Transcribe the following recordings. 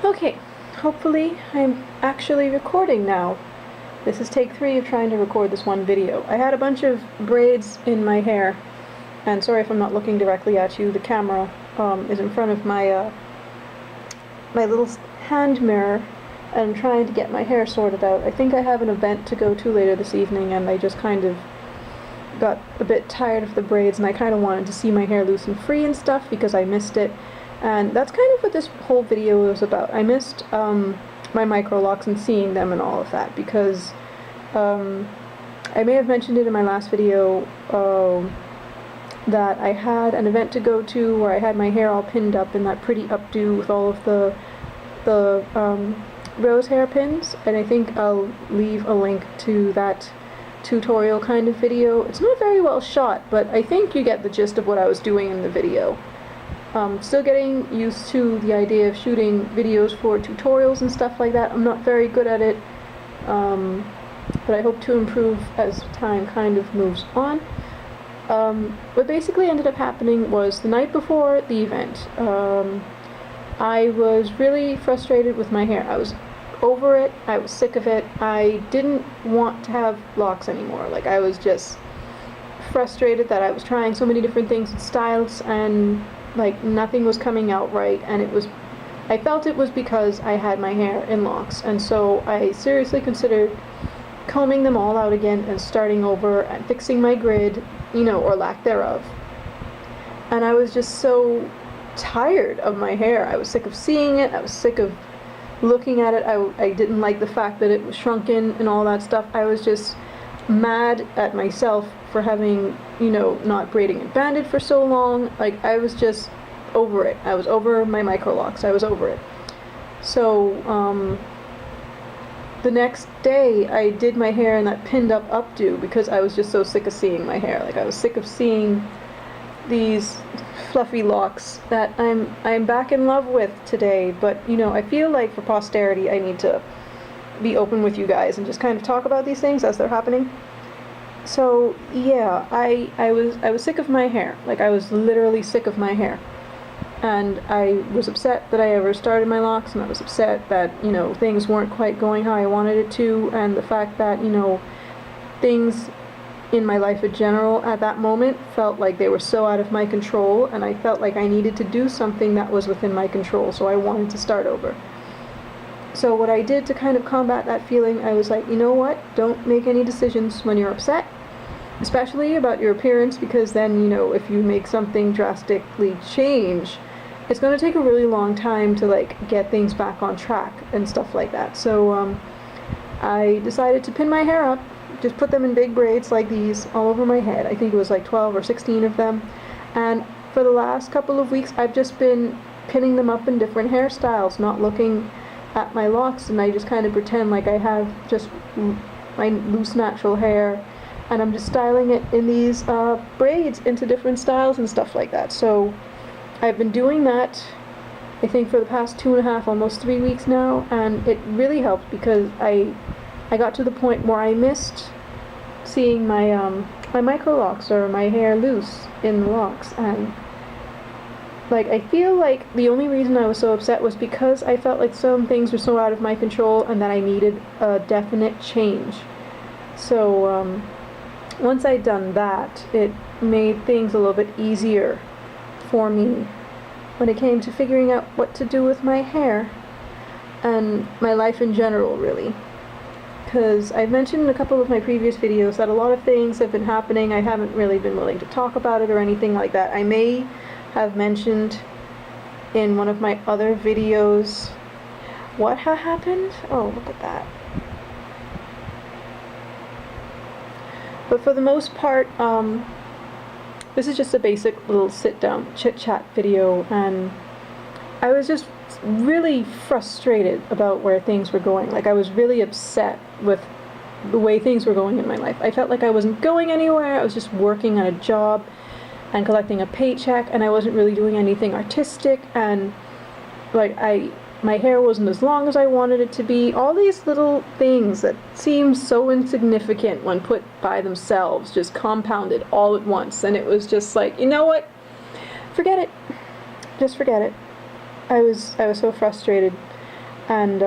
Okay, hopefully I'm actually recording now. This is take 3 of trying to record this one video. I had a bunch of braids in my hair, and sorry if I'm not looking directly at you. The camera is in front of my my little hand mirror, and I'm trying to get my hair sorted out. I think I have an event to go to later this evening, and I just kind of got a bit tired of the braids, and I kind of wanted to see my hair loose and free and stuff because I missed it. And that's kind of what this whole video was about. I missed my Microlocs and seeing them and all of that because I may have mentioned it in my last video that I had an event to go to where I had my hair all pinned up in that pretty updo with all of the rose hair pins, and I think I'll leave a link to that tutorial kind of video. It's not very well shot, but I think you get the gist of what I was doing in the video. Still getting used to the idea of shooting videos for tutorials and stuff like that. I'm not very good at it, but I hope to improve as time kind of moves on. What basically ended up happening was the night before the event, I was really frustrated with my hair. I was over it, I was sick of it, I didn't want to have locks anymore. Like, I was just frustrated that I was trying so many different things and styles, and like nothing was coming out right, and I felt it was because I had my hair in locks, and so I seriously considered combing them all out again and starting over and fixing my grid, or lack thereof. And I was just so tired of my hair. I was sick of seeing it, I was sick of looking at it, I didn't like the fact that it was shrunken and all that stuff. I was just mad at myself for having, not braiding and banded for so long. Like, I was just over it. I was over my Microlocs. I was over it. So, the next day I did my hair in that pinned up updo because I was just so sick of seeing my hair. Like, I was sick of seeing these fluffy locks that I'm back in love with today. But, I feel like for posterity I need to be open with you guys and just kind of talk about these things as they're happening. So yeah, I was sick of my hair. Like, I was literally sick of my hair, and I was upset that I ever started my locks, and I was upset that things weren't quite going how I wanted it to, and the fact that things in my life in general at that moment felt like they were so out of my control, and I felt like I needed to do something that was within my control, so I wanted to start over. So what I did to kind of combat that feeling, I was like, you know what, don't make any decisions when you're upset, especially about your appearance, because then, if you make something drastically change, it's going to take a really long time to like get things back on track and stuff like that. So I decided to pin my hair up, just put them in big braids like these all over my head. I think it was like 12 or 16 of them, and for the last couple of weeks I've just been pinning them up in different hairstyles, not looking at my locks, and I just kind of pretend like I have just my loose natural hair, and I'm just styling it in these braids into different styles and stuff like that. So I've been doing that, I think, for the past 2.5, almost 3 weeks now, and it really helped because I got to the point where I missed seeing my my Microlocs or my hair loose in the locks, and like, I feel like the only reason I was so upset was because I felt like some things were so out of my control and that I needed a definite change. So once I'd done that, it made things a little bit easier for me when it came to figuring out what to do with my hair and my life in general, really. Because I've mentioned in a couple of my previous videos that a lot of things have been happening. I haven't really been willing to talk about it or anything like that. I may have mentioned in one of my other videos what happened. Oh, look at that. But for the most part, this is just a basic little sit-down chit-chat video, and I was just really frustrated about where things were going. Like, I was really upset with the way things were going in my life. I felt like I wasn't going anywhere. I was just working at a job and collecting a paycheck, and I wasn't really doing anything artistic, and like my hair wasn't as long as I wanted it to be. All these little things that seem so insignificant when put by themselves just compounded all at once, and it was just like, you know what? Forget it. Just forget it. I was so frustrated. And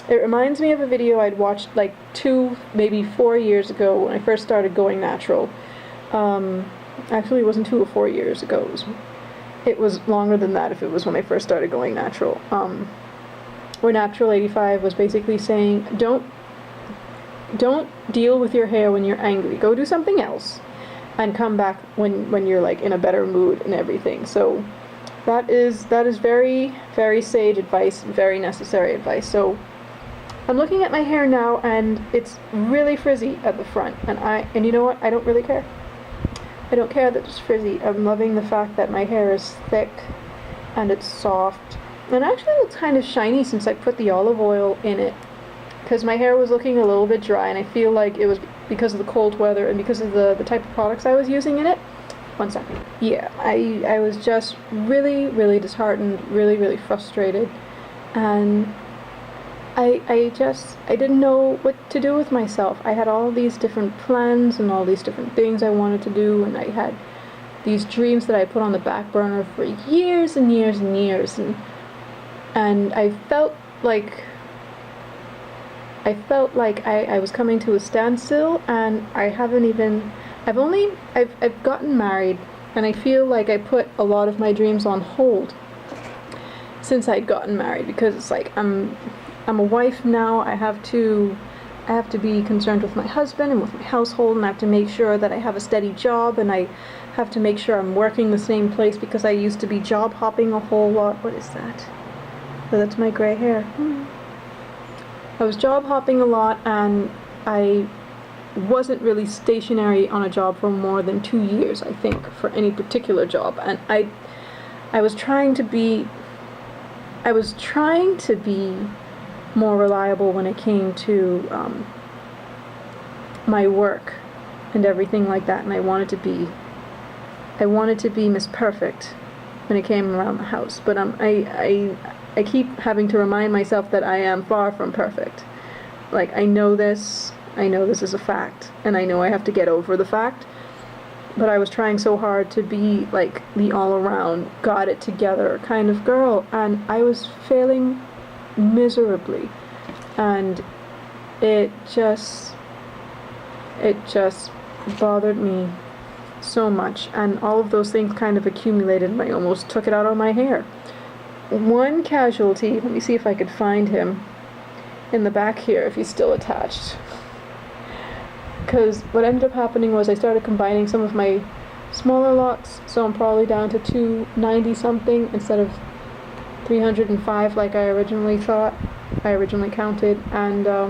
it reminds me of a video I'd watched like 2, maybe 4 years ago when I first started going natural. Actually, it wasn't 2 or 4 years ago. It was longer than that if it was when I first started going natural. Where Natural 85 was basically saying, don't deal with your hair when you're angry. Go do something else, and come back when you're like in a better mood and everything. So that is very, very sage advice, very necessary advice. So I'm looking at my hair now, and it's really frizzy at the front, and you know what? I don't really care. I don't care that it's frizzy. I'm loving the fact that my hair is thick and it's soft, and actually looks kind of shiny since I put the olive oil in it, because my hair was looking a little bit dry, and I feel like it was because of the cold weather and because of the type of products I was using in it. One second. Yeah, I was just really, really disheartened, really, really frustrated, and I didn't know what to do with myself. I had all these different plans and all these different things I wanted to do, and I had these dreams that I put on the back burner for years and years and years, and I felt like I was coming to a standstill, and I've gotten married, and I feel like I put a lot of my dreams on hold since I'd gotten married, because it's like I'm a wife now. I have to be concerned with my husband and with my household, and I have to make sure that I have a steady job, and I have to make sure I'm working the same place, because I used to be job hopping a whole lot. What is that? Oh, that's my gray hair. I was job hopping a lot, and I wasn't really stationary on a job for more than 2 years, I think, for any particular job. And I was trying to be more reliable when it came to my work and everything like that, and I wanted to be Miss Perfect when it came around the house. But I keep having to remind myself that I am far from perfect. Like, I know this is a fact, and I know I have to get over the fact, but I was trying so hard to be like the all-around, got it together kind of girl, and I was failing miserably, and it just bothered me so much, and all of those things kind of accumulated, and I almost took it out on my hair. One casualty, let me see if I could find him in the back here, if he's still attached, because what ended up happening was I started combining some of my smaller locks, so I'm probably down to 290 something instead of 305 like I originally counted. And let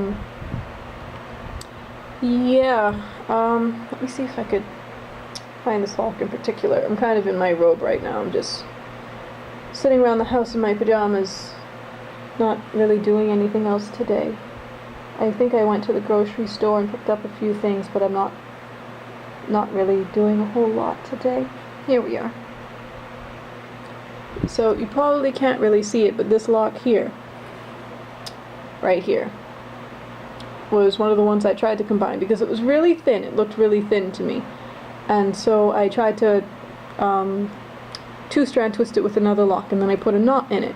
me see if I could find this lock in particular. I'm kind of in my robe right now. I'm just sitting around the house in my pajamas, not really doing anything else today. I think I went to the grocery store and picked up a few things, but I'm not really doing a whole lot today. Here we are. So you probably can't really see it, but this lock here, right here, was one of the ones I tried to combine because it was really thin. It looked really thin to me. And so I tried to two-strand twist it with another lock, and then I put a knot in it.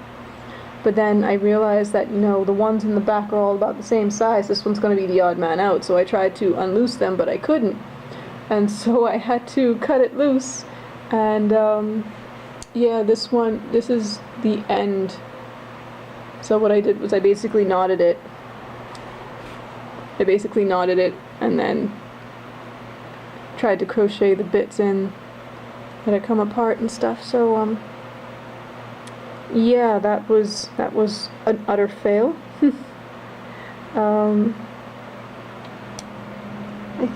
But then I realized that, the ones in the back are all about the same size. This one's going to be the odd man out, so I tried to unloose them, but I couldn't. And so I had to cut it loose. And this is the end. So what I did was I basically knotted it. And then tried to crochet the bits in that had come apart and stuff. So that was an utter fail. I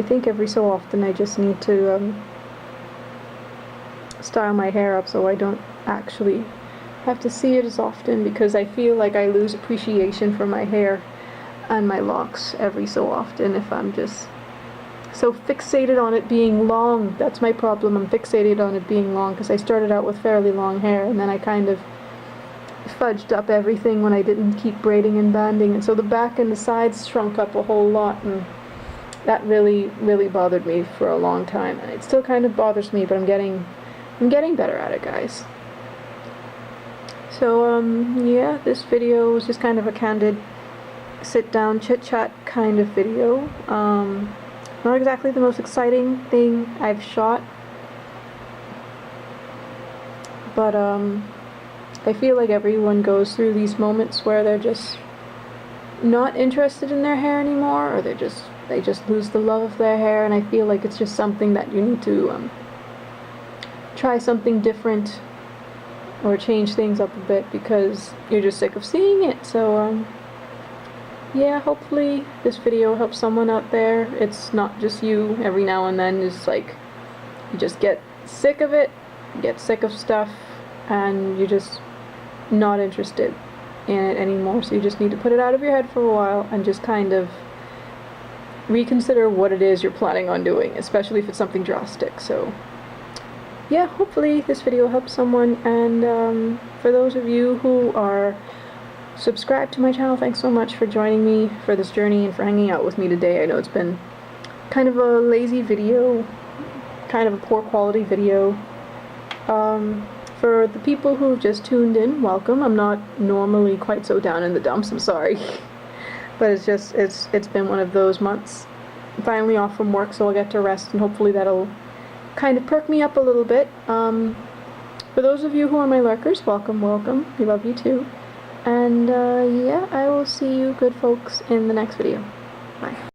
think every so often I just need to style my hair up so I don't actually have to see it as often, because I feel like I lose appreciation for my hair and my locks every so often if I'm just so fixated on it being long. That's my problem. I'm fixated on it being long because I started out with fairly long hair, and then I kind of fudged up everything when I didn't keep braiding and banding, and so the back and the sides shrunk up a whole lot, and that really, really bothered me for a long time, and it still kind of bothers me, but I'm getting better at it, guys. So, yeah, this video was just kind of a candid sit-down chit-chat kind of video. Not exactly the most exciting thing I've shot, but I feel like everyone goes through these moments where they're just not interested in their hair anymore, or they just lose the love of their hair, and I feel like it's just something that you need to try something different or change things up a bit because you're just sick of seeing it. So yeah, hopefully this video helps someone out there. It's not just you. Every now and then it's like you just get sick of it, get sick of stuff, and you're just not interested in it anymore. So you just need to put it out of your head for a while and just kind of reconsider what it is you're planning on doing, especially if it's something drastic. So yeah, hopefully this video helps someone, and for those of you who are subscribed to my channel, thanks so much for joining me for this journey and for hanging out with me today. I know it's been kind of a lazy video, kind of a poor quality video. For the people who just tuned in, welcome. I'm not normally quite so down in the dumps, I'm sorry. But it's been one of those months. I'm finally off from work, so I'll get to rest, and hopefully that'll kind of perk me up a little bit. For those of you who are my lurkers, welcome, welcome. We love you too. And yeah, I will see you good folks in the next video. Bye.